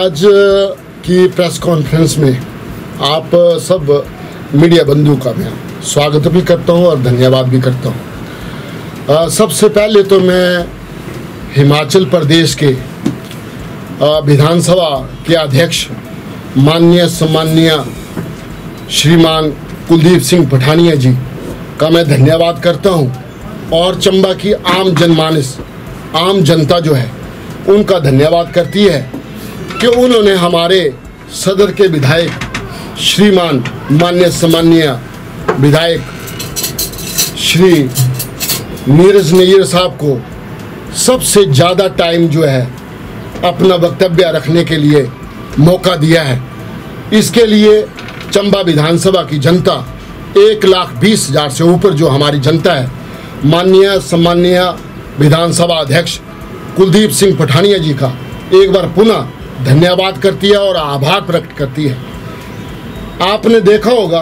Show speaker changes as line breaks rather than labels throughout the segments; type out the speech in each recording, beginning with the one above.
आज की press conference में आप सब मीडिया बंधु का मैं स्वागत भी करता हूं और धन्यवाद भी करता हूं। सबसे पहले तो मैं हिमाचल प्रदेश के विधानसभा के अध्यक्ष माननीय सम्माननीय श्रीमान कुलदीप सिंह पठानिया जी का मैं धन्यवाद करता हूं और चंबा की आम जनमानस आम जनता जो है उनका धन्यवाद करती है कि उन्होंने हमारे सदर के विधायक श्रीमान माननीय सम्माननीय विधायक श्री नीरज नैयर साहब को सबसे ज़्यादा टाइम जो है अपना वक्तव्य रखने के लिए मौका दिया है। इसके लिए चंबा विधानसभा की जनता 1,20,000 से ऊपर जो हमारी जनता है माननीय सम्माननीय विधानसभा अध्यक्ष कुलदीप सिंह पठानिया जी का एक बार पुनः धन्यवाद करती है और आभार प्रकट करती है। आपने देखा होगा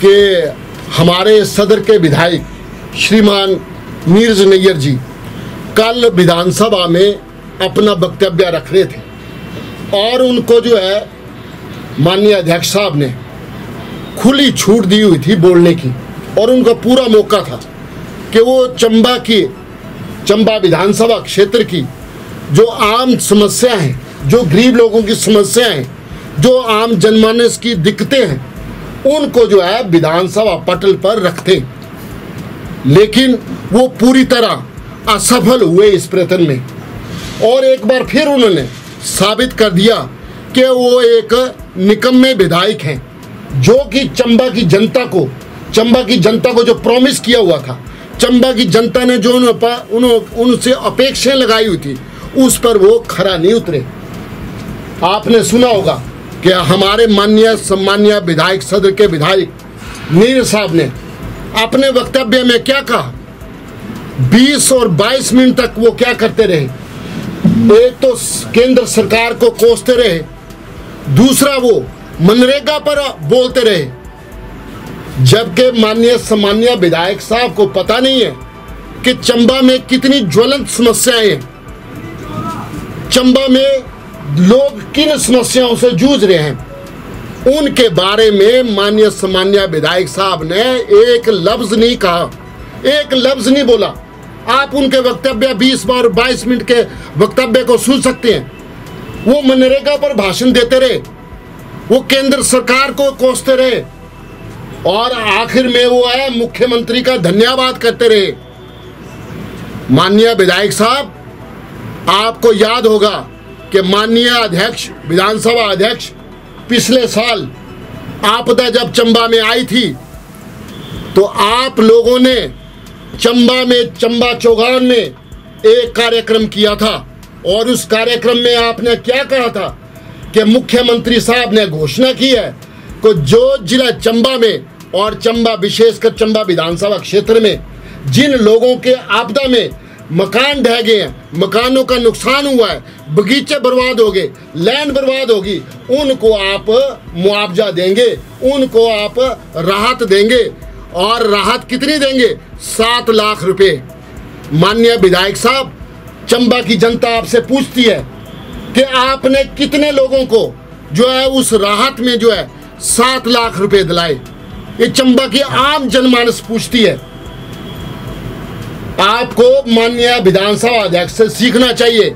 कि हमारे सदर के विधायक श्रीमान नीरज नैयर जी कल विधानसभा में अपना वक्तव्य रख रहे थे और उनको जो है माननीय अध्यक्ष साहब ने खुली छूट दी हुई थी बोलने की और उनका पूरा मौका था कि वो चंबा विधानसभा क्षेत्र की जो आम समस्या हैं, जो गरीब लोगों की समस्या हैं, जो आम जनमानस की दिक्कतें हैं, उनको जो है विधानसभा पटल पर रखते, लेकिन वो पूरी तरह असफल हुए इस प्रयत्न में और एक बार फिर उन्होंने साबित कर दिया कि वो एक निकम्मे विधायक हैं जो कि चंबा की जनता को जो प्रॉमिस किया हुआ था, चंबा की जनता ने जो उनसे अपेक्षाएं लगाई हुई थी उस पर वो खरा नहीं उतरे। आपने सुना होगा कि हमारे माननीय सम्माननीय विधायक सदर के विधायक नीरज साहब ने अपने वक्तव्य में क्या कहा, 20 और 22 मिनट तक वो क्या करते रहे। एक तो केंद्र सरकार को कोसते रहे, दूसरा वो मनरेगा पर बोलते रहे, जबकि माननीय सम्माननीय विधायक साहब को पता नहीं है कि चंबा में कितनी ज्वलंत समस्याएं हैं, चंबा में लोग किन समस्याओं से जूझ रहे हैं। उनके बारे में माननीय सम्माननीय विधायक साहब ने एक लफ्ज नहीं कहा, एक लफ्ज नहीं बोला। आप उनके वक्तव्य 20 और 22 मिनट के वक्तव्य को सुन सकते हैं। वो मनरेगा पर भाषण देते रहे, वो केंद्र सरकार को कोसते रहे और आखिर में वो है मुख्यमंत्री का धन्यवाद करते रहे। माननीय विधायक साहब, आपको याद होगा कि माननीय अध्यक्ष विधानसभा अध्यक्ष पिछले साल आपदा जब चंबा में आई थी तो आप लोगों ने चंबा चौगान में एक कार्यक्रम किया था और उस कार्यक्रम में आपने क्या कहा था कि मुख्यमंत्री साहब ने घोषणा की है कि जो जिला चंबा में और चंबा विशेषकर चंबा विधानसभा क्षेत्र में जिन लोगों के आपदा में मकान ढह गए हैं, मकानों का नुकसान हुआ है, बगीचे बर्बाद हो गए, लैंड बर्बाद होगी, उनको आप मुआवजा देंगे, उनको आप राहत देंगे और राहत कितनी देंगे? 7 लाख रुपए। माननीय विधायक साहब, चंबा की जनता आपसे पूछती है कि आपने कितने लोगों को जो है उस राहत में जो है 7 लाख रुपए दिलाए। ये चंबा की आम जनमानस पूछती है। आपको माननीय विधानसभा अध्यक्ष से सीखना चाहिए।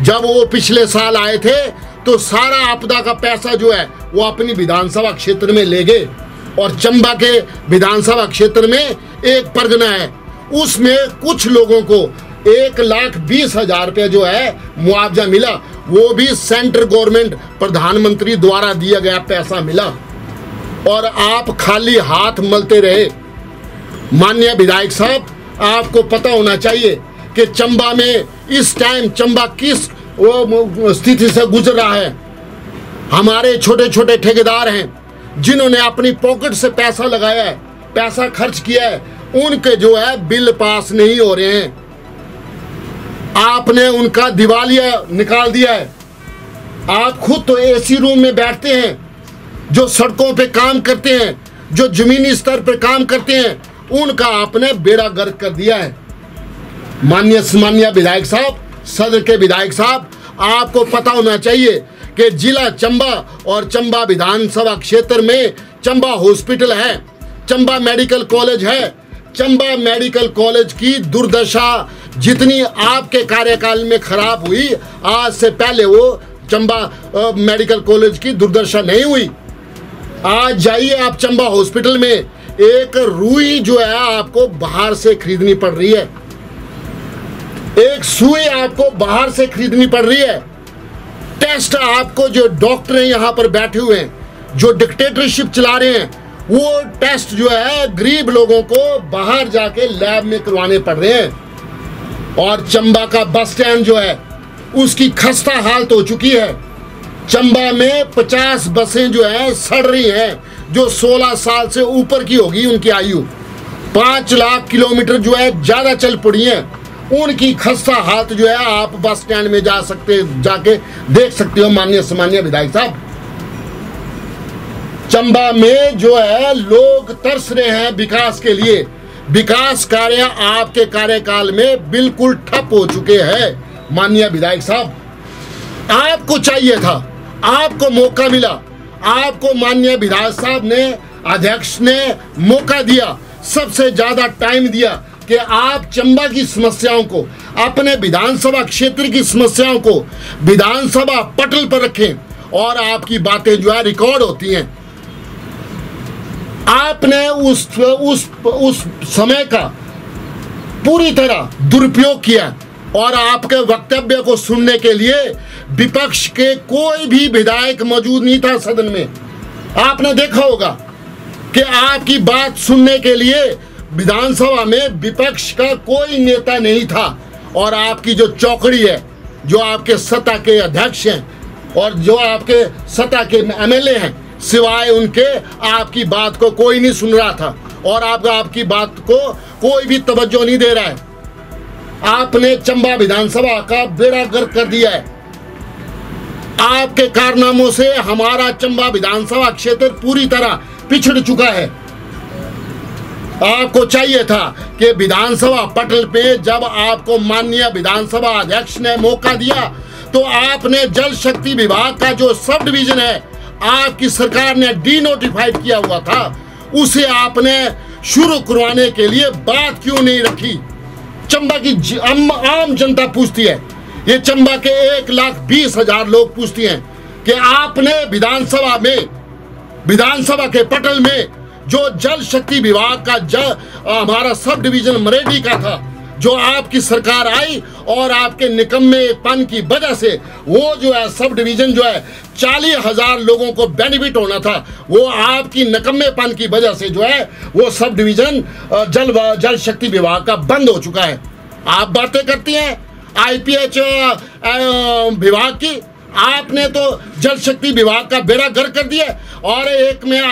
जब वो पिछले साल आए थे तो सारा आपदा का पैसा जो है वो अपनी विधानसभा क्षेत्र में ले गए और चंबा के विधानसभा क्षेत्र में एक परगना है, उसमें कुछ लोगों को 1,20,000 रुपये जो है मुआवजा मिला, वो भी सेंट्रल गवर्नमेंट प्रधानमंत्री द्वारा दिया गया पैसा मिला और आप खाली हाथ मलते रहे। माननीय विधायक साहब, आपको पता होना चाहिए कि चंबा में इस टाइम चंबा किस स्थिति से गुजर रहा है। हमारे छोटे छोटे ठेकेदार हैं जिन्होंने अपनी पॉकेट से पैसा लगाया है, पैसा खर्च किया है, उनके जो है बिल पास नहीं हो रहे हैं। आपने उनका दिवालिया निकाल दिया है। आप खुद तो एसी रूम में बैठते हैं, जो सड़कों पे काम करते हैं, जो जमीनी स्तर पर काम करते हैं, उनका आपने बेड़ा गर्क कर दिया है। माननीय सम्माननीय विधायक साहब, सदर के विधायक साहब, आपको पता होना चाहिए कि जिला चंबा और चंबा विधानसभा क्षेत्र में चंबा हॉस्पिटल है, चंबा मेडिकल कॉलेज है। चंबा मेडिकल कॉलेज की दुर्दशा जितनी आपके कार्यकाल में खराब हुई, आज से पहले वो चंबा मेडिकल कॉलेज की दुर्दशा नहीं हुई। आज जाइए आप चंबा हॉस्पिटल में, एक रुई जो है आपको बाहर से खरीदनी पड़ रही है, एक सुई आपको बाहर से खरीदनी पड़ रही है। टेस्ट आपको जो डॉक्टर हैं यहाँ पर बैठे हुए हैं, जो डिक्टेटरशिप चला रहे हैं, वो टेस्ट जो है गरीब लोगों को बाहर जाके लैब में करवाने पड़ रहे हैं। और चंबा का बस स्टैंड जो है उसकी खस्ता हालत हो चुकी है। चंबा में 50 बसें जो है सड़ रही हैं, जो 16 साल से ऊपर की होगी उनकी आयु, 5 लाख किलोमीटर जो है ज़्यादा चल पड़ी हैं, उनकी खस्ता हालत जो है आप बस स्टैंड में जाके देख सकते हो। माननीय सम्माननीय विधायक साहब, चंबा में जो है लोग तरस रहे हैं विकास के लिए। विकास कार्य आपके कार्यकाल में बिल्कुल ठप हो चुके हैं। माननीय विधायक साहब, आपको चाहिए था, आपको मौका मिला, आपको माननीय विधायक साहब ने, अध्यक्ष ने मौका दिया, सबसे ज्यादा टाइम दिया कि आप चंबा की समस्याओं को, अपने विधानसभा क्षेत्र की समस्याओं को विधानसभा पटल पर रखें और आपकी बातें जो है रिकॉर्ड होती हैं। आपने उस समय का पूरी तरह दुरुपयोग किया और आपके वक्तव्य को सुनने के लिए विपक्ष के कोई भी विधायक मौजूद नहीं था सदन में। आपने देखा होगा कि आपकी बात सुनने के लिए विधानसभा में विपक्ष का कोई नेता नहीं था। और आपकी जो चौकड़ी है, जो आपके सत्ता के अध्यक्ष हैं और जो आपके सत्ता के एमएलए हैं, सिवाय उनके आपकी बात को कोई नहीं सुन रहा था और आपकी बात को कोई भी तवज्जो नहीं दे रहा है। आपने चंबा विधानसभा का बेड़ा गर्क कर दिया है। आपके कारनामों से हमारा चंबा विधानसभा क्षेत्र पूरी तरह पिछड़ चुका है। आपको चाहिए था कि विधानसभा पटल पे जब आपको माननीय विधानसभा अध्यक्ष ने मौका दिया तो आपने जल शक्ति विभाग का जो सब डिवीजन है, आपकी सरकार ने डीनोटिफाइड किया हुआ था, उसे आपने शुरू करवाने के लिए बात क्यों नहीं रखी। चंबा की आम जनता पूछती है, ये चंबा के 1,20,000 लोग पूछती हैं कि आपने विधानसभा के पटल में जो जल शक्ति विभाग का हमारा सब डिवीजन मरेडी का था, जो आपकी सरकार आई और आपके निकम्मेपन की वजह से वो जो है सब डिवीजन जो है 40,000 लोगों को बेनिफिट होना था, वो आपकी निकम्मेपन की वजह से जो है वो सब डिवीजन जल शक्ति विभाग का बंद हो चुका है। आप बातें करती हैं आईपीएच विभाग की, आपने तो जल शक्ति विभाग का बेड़ा गर्क कर दिया। और एक मैं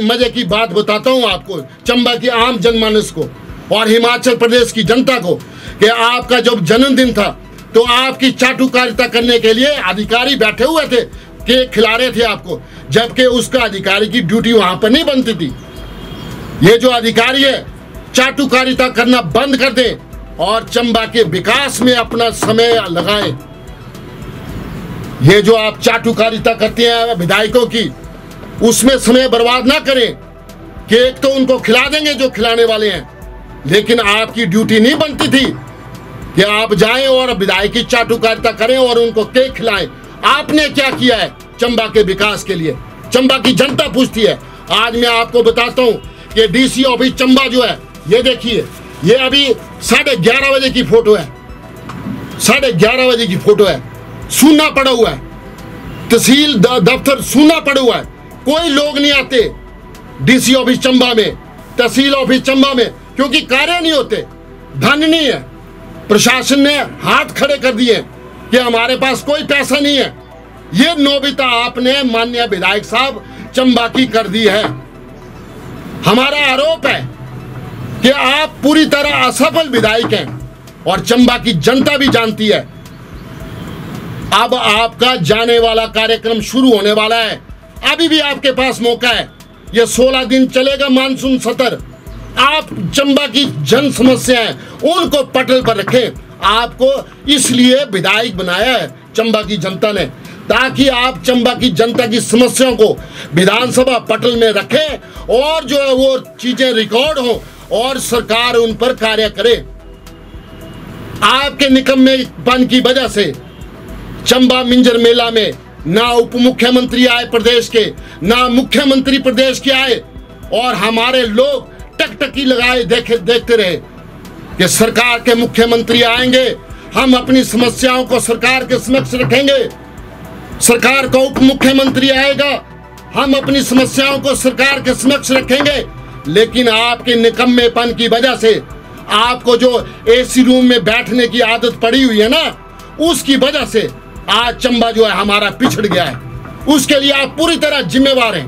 मजे की बात बताता हूँ आपको, चंबा की आम जनमानस को और हिमाचल प्रदेश की जनता को, कि आपका जब जन्मदिन था तो आपकी चाटुकारिता करने के लिए अधिकारी बैठे हुए थे, केक खिला रहे थे आपको, जबकि उसका अधिकारी की ड्यूटी वहां पर नहीं बनती थी। ये जो अधिकारी है चाटुकारिता करना बंद कर दें और चंबा के विकास में अपना समय लगाएं। ये जो आप चाटुकारिता करते हैं विधायकों की, उसमें समय बर्बाद ना करें। केक तो उनको खिला देंगे जो खिलाने वाले हैं, लेकिन आपकी ड्यूटी नहीं बनती थी कि आप जाएं और विधायक की चाटुकारिता करें और उनको केक खिलाएं। आपने क्या किया है चंबा के विकास के लिए? चंबा की जनता पूछती है। आज मैं आपको बताता हूं कि डीसी ऑफिस चंबा जो है, ये देखिए, ये अभी 11:30 बजे की फोटो है, 11:30 बजे की फोटो है, सूना पड़ा हुआ है, तहसील दफ्तर सूना पड़ा हुआ है, कोई लोग नहीं आते डीसी ऑफिस चंबा में, तहसील ऑफिस चंबा में, क्योंकि कार्य नहीं होते, धन नहीं है। प्रशासन ने हाथ खड़े कर दिए कि हमारे पास कोई पैसा नहीं है। ये नौबत आपने माननीय विधायक साहब चंबा की कर दी है। हमारा आरोप है कि आप पूरी तरह असफल विधायक हैं और चंबा की जनता भी जानती है। अब आपका जाने वाला कार्यक्रम शुरू होने वाला है, अभी भी आपके पास मौका है। ये 16 दिन चलेगा मानसून सत्र। आप चंबा की जन समस्याएं उनको पटल पर रखें। आपको इसलिए विधायक बनाया है चंबा की जनता ने, ताकि आप चंबा की जनता की समस्याओं को विधानसभा पटल में रखें और जो है वो चीजें रिकॉर्ड हो और सरकार उन पर कार्य करे। आपके निकम्मेपन की वजह से चंबा मिंजर मेला में ना उप मुख्यमंत्री आए प्रदेश के, ना मुख्यमंत्री प्रदेश के आए, और हमारे लोग टकटकी लगाए देखते रहे कि सरकार के मुख्यमंत्री आएंगे, हम अपनी समस्याओं को सरकार के समक्ष रखेंगे, सरकार का उप मुख्यमंत्री आएगा, हम अपनी समस्याओं को सरकार के समक्ष रखेंगे। लेकिन आपके निकम्मेपन की वजह से, आपको जो एसी रूम में बैठने की आदत पड़ी हुई है ना, उसकी वजह से आज चंबा जो है हमारा पिछड़ गया है। उसके लिए आप पूरी तरह जिम्मेवार हैं,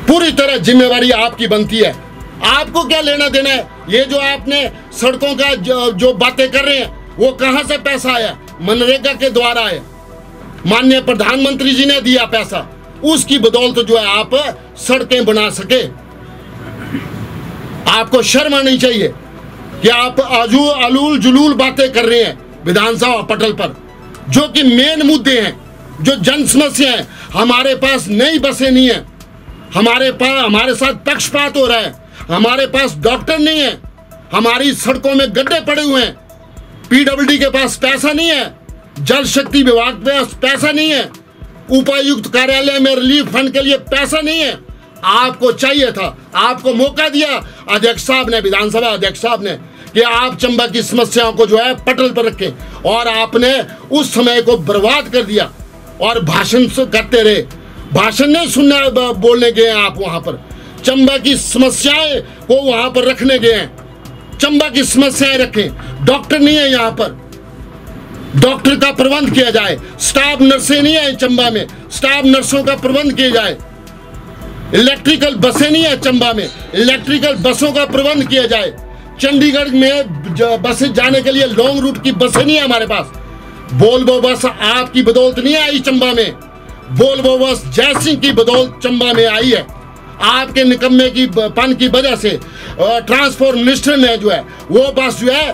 पूरी तरह जिम्मेवारी आपकी बनती है। आपको क्या लेना देना है? ये जो आपने सड़कों का जो बातें कर रहे हैं, वो कहां से पैसा आया? मनरेगा के द्वारा आया, माननीय प्रधानमंत्री जी ने दिया पैसा, उसकी बदौलत जो है आप सड़कें बना सके। आपको शर्म आनी चाहिए कि आप अलूल जुलूल बातें कर रहे हैं विधानसभा पटल पर, जो कि मेन मुद्दे हैं, जो जन समस्या है। हमारे पास नई बसें नहीं है, हमारे साथ पक्षपात हो रहा है, हमारे पास डॉक्टर नहीं है, हमारी सड़कों में गड्ढे पड़े हुए हैं, पीडब्ल्यूडी के पास पैसा नहीं है, जल शक्ति विभाग के पास पैसा नहीं है, उपायुक्त कार्यालय में रिलीफ फंड के लिए पैसा नहीं है। आपको चाहिए था, आपको मौका दिया अध्यक्ष साहब ने, विधानसभा अध्यक्ष साहब ने, कि आप चंबा की समस्याओं को जो है पटल पर रखें, और आपने उस समय को बर्बाद कर दिया और भाषण करते रहे। भाषण नहीं सुनने बोलने गए हैं आप वहां पर, चंबा की समस्याएं को वहां पर रखने गए हैं। चंबा की समस्याएं रखें। डॉक्टर नहीं है यहाँ पर, डॉक्टर का प्रबंध किया जाए। स्टाफ नर्सें नहीं है चंबा में, स्टाफ नर्सों का प्रबंध किया जाए। इलेक्ट्रिकल बसें नहीं है चंबा में, इलेक्ट्रिकल बसों का प्रबंध किया जाए। चंडीगढ़ में बसें जाने के लिए लॉन्ग रूट की बसें नहीं है हमारे पास। वोल्वो बस आपकी बदौलत नहीं आई चंबा में, वोल्वो बस जयसिंह की बदौलत चंबा में आई है। आपके निकम्मे की पन की वजह से ट्रांसपोर्ट मिनिस्टर ने जो है वो बस जो है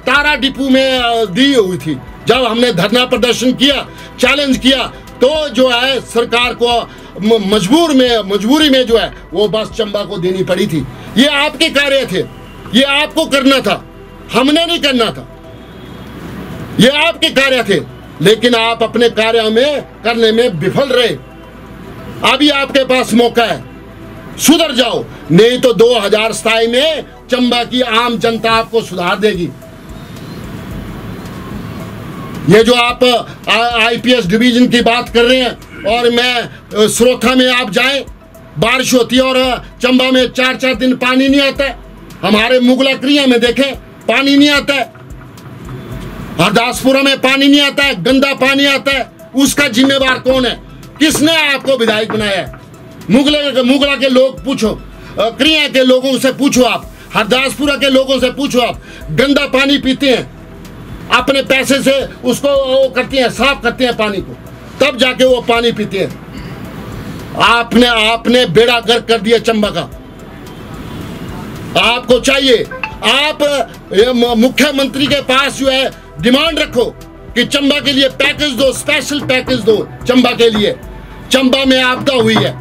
तारा डिपो में दी हुई थी। जब हमने धरना प्रदर्शन किया, चैलेंज किया, तो जो है सरकार को मजबूरी में जो है वो बस चंबा को देनी पड़ी थी। ये आपके कार्य थे, ये आपको करना था, हमने नहीं करना था, ये आपके कार्य थे। लेकिन आप अपने कार्य में करने में विफल रहे। अभी आपके पास मौका है, सुधर जाओ, नहीं तो 2027 में चंबा की आम जनता आपको सुधार देगी। ये जो आप आईपीएस डिवीजन की बात कर रहे हैं, और मैं श्रोथा में आप जाएं, बारिश होती है और चंबा में 4-4 दिन पानी नहीं आता है। हमारे मुगला क्रिया में देखें, पानी नहीं आता है। हरदासपुरा में पानी नहीं आता है, गंदा पानी आता है। उसका जिम्मेवार कौन है? किसने आपको विधायक बनाया है? मुगला के लोग पूछो, क्रिया के लोगों से पूछो, आप हरदासपुरा के लोगों से पूछो। आप गंदा पानी पीते हैं, अपने पैसे से उसको वो करते हैं, साफ करते हैं पानी को, तब जाके वो पानी पीते हैं। आपने बेड़ा गर्क कर दिया चंबा का। आपको चाहिए, आप मुख्यमंत्री के पास जो है डिमांड रखो कि चंबा के लिए पैकेज दो, स्पेशल पैकेज दो चंबा के लिए। चंबा में आपदा हुई है,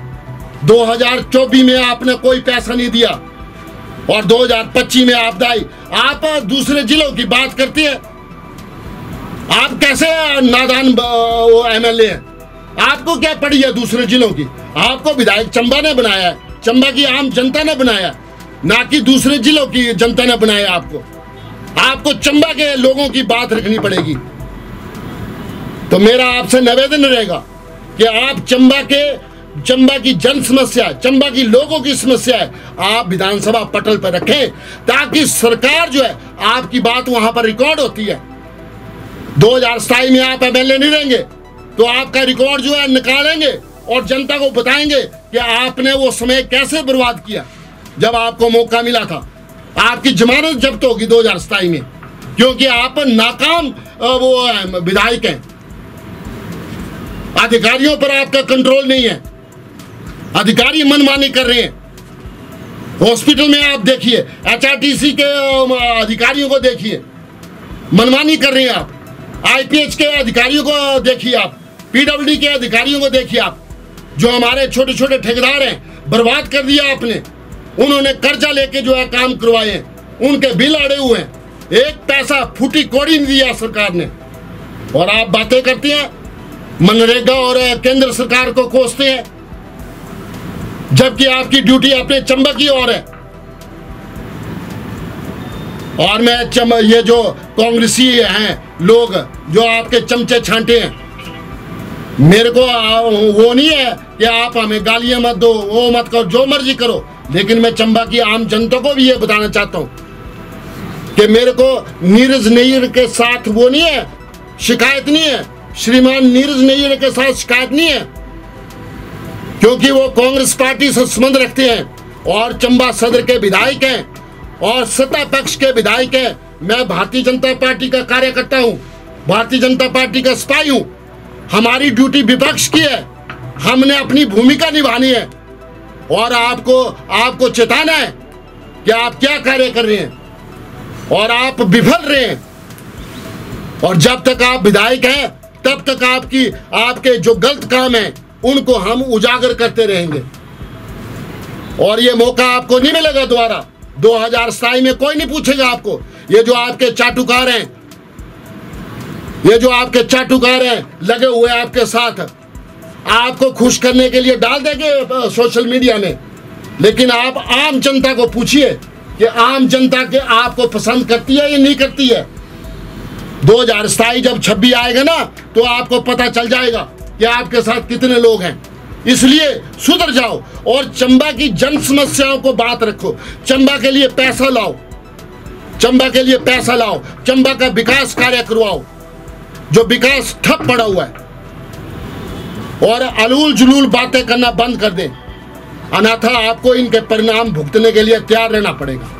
2024 में आपने कोई पैसा नहीं दिया, और 2025 में आपदा आई। आप दूसरे जिलों की बात करती है। आप कैसे नादान एमएलए हैं? आपको क्या पड़ी है दूसरे जिलों की? आपको विधायक चंबा ने बनाया है, चंबा की आम जनता ने बनाया, ना कि दूसरे जिलों की जनता ने बनाया। आपको चंबा के लोगों की बात रखनी पड़ेगी। तो मेरा आपसे निवेदन रहेगा कि आप चंबा की जन समस्या, चंबा की लोगों की समस्या है, आप विधानसभा पटल पर रखें, ताकि सरकार जो है आपकी बात वहां पर रिकॉर्ड होती है। 2027 में आप एमएलए नहीं रहेंगे तो आपका रिकॉर्ड जो है निकालेंगे और जनता को बताएंगे कि आपने वो समय कैसे बर्बाद किया जब आपको मौका मिला था। आपकी जमानत जब्त होगी 2027 में, क्योंकि आप नाकाम वो विधायक हैं। अधिकारियों पर आपका कंट्रोल नहीं है, अधिकारी मनमानी कर रहे हैं। हॉस्पिटल में आप देखिए, एचआरटीसी के अधिकारियों को देखिए, मनमानी कर रहे हैं आप। आईपीएच के अधिकारियों को देखिए आप, पीडब्ल्यूडी के अधिकारियों को देखिए आप, जो हमारे छोटे छोटे ठेकेदार हैं, बर्बाद कर दिया आपने। उन्होंने कर्जा लेके जो है काम करवाए हैं, उनके बिल अड़े हुए हैं, एक पैसा फूटी कौड़ी नहीं दिया सरकार ने। और आप बातें करते हैं, मनरेगा और केंद्र सरकार को कोसते हैं, जबकि आपकी ड्यूटी अपने चंबा की ओर है। और मैं ये जो कांग्रेसी हैं लोग जो आपके चमचे छांटे हैं, मेरे को वो नहीं है कि आप हमें गालियां मत दो, वो मत करो, जो मर्जी करो, लेकिन मैं चंबा की आम जनता को भी ये बताना चाहता हूँ कि मेरे को नीरज नैयर के साथ वो नहीं है, शिकायत नहीं है, श्रीमान नीरज नैयर के साथ शिकायत नहीं है, क्योंकि वो कांग्रेस पार्टी से संबंध रखते हैं और चंबा सदर के विधायक हैं और सत्ता पक्ष के विधायक हैं। मैं भारतीय जनता पार्टी का कार्यकर्ता हूं, भारतीय जनता पार्टी का सिपाही हूं। हमारी ड्यूटी विपक्ष की है, हमने अपनी भूमिका निभानी है और आपको चेताना है कि आप क्या कार्य कर रहे हैं और आप विफल रहे हैं। और जब तक आप विधायक हैं तब तक आपके जो गलत काम हैं उनको हम उजागर करते रहेंगे और ये मौका आपको नहीं मिलेगा दोबारा। 2027 में कोई नहीं पूछेगा आपको। ये जो आपके चाटुकार हैं, ये जो आपके चाटुकार हैं लगे हुए आपके साथ, आपको खुश करने के लिए डाल देंगे सोशल मीडिया में, लेकिन आप आम जनता को पूछिए कि आम जनता के आपको पसंद करती है या नहीं करती है। 2027 जब 26 आएगा ना तो आपको पता चल जाएगा कि आपके साथ कितने लोग हैं। इसलिए सुधर जाओ और चंबा की जन समस्याओं को बात रखो, चंबा के लिए पैसा लाओ, चंबा के लिए पैसा लाओ, चंबा का विकास कार्य करवाओ, जो विकास ठप पड़ा हुआ है, और अलूल जुलूल बातें करना बंद कर दें, अन्यथा आपको इनके परिणाम भुगतने के लिए तैयार रहना पड़ेगा।